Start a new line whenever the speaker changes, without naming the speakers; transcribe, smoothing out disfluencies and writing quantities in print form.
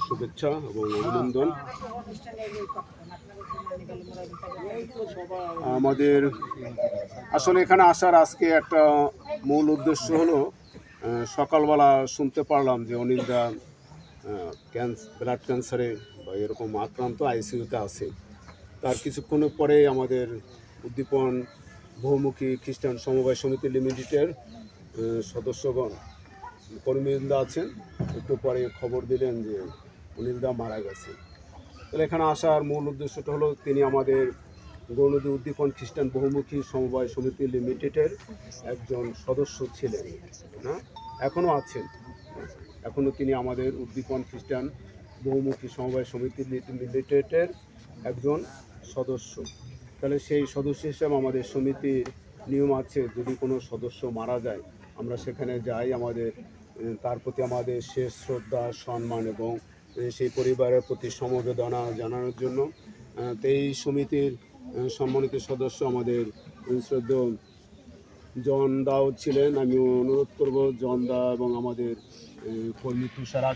শুভেচ্ছা এবং অভিনন্দন। আমাদের আসলে এখানে আসার আজকে একটা মূল উদ্দেশ্য হলো সকালবেলা শুনতে পারলাম যে অনিলদা ব্লাড ক্যান্সারে বা এরকম আক্রান্ত আইসিইউতে আছে। তার কিছুক্ষণ পরে আমাদের উদ্দীপন বহুমুখী খ্রিস্টান সমবায় সমিতি লিমিটেডের সদস্যগণ কর্মীবৃন্দা আছেন, একটু পরে খবর দিলেন যে অনিলদা মারা গেছে। তাহলে এখানে আসার মূল উদ্দেশ্যটা হলো তিনি আমাদের গৌরনদী উদ্দীপন খ্রিস্টান বহুমুখী সমবায় সমিতি লিমিটেডের একজন সদস্য ছিলেন, না এখনও আছেন। এখনও তিনি আমাদের উদ্দীপন খ্রিস্টান বহুমুখী সমবায় সমিতি লিমিটেডের একজন সদস্য। তাহলে সেই সদস্য হিসেবে আমাদের সমিতির নিয়ম আছে, যদি কোনো সদস্য মারা যায় আমরা সেখানে যাই, আমাদের তার প্রতি আমাদের শেষ শ্রদ্ধা সম্মান এবং সেই পরিবারের প্রতি সমবেদনা জানানোর জন্য। তো এই সমিতির সম্মানিত সদস্য আমাদের শ্রদ্ধেয় জন দাও ছিলেন। আমি অনুরোধ করব জন দা এবং আমাদের কর্মী তুষারা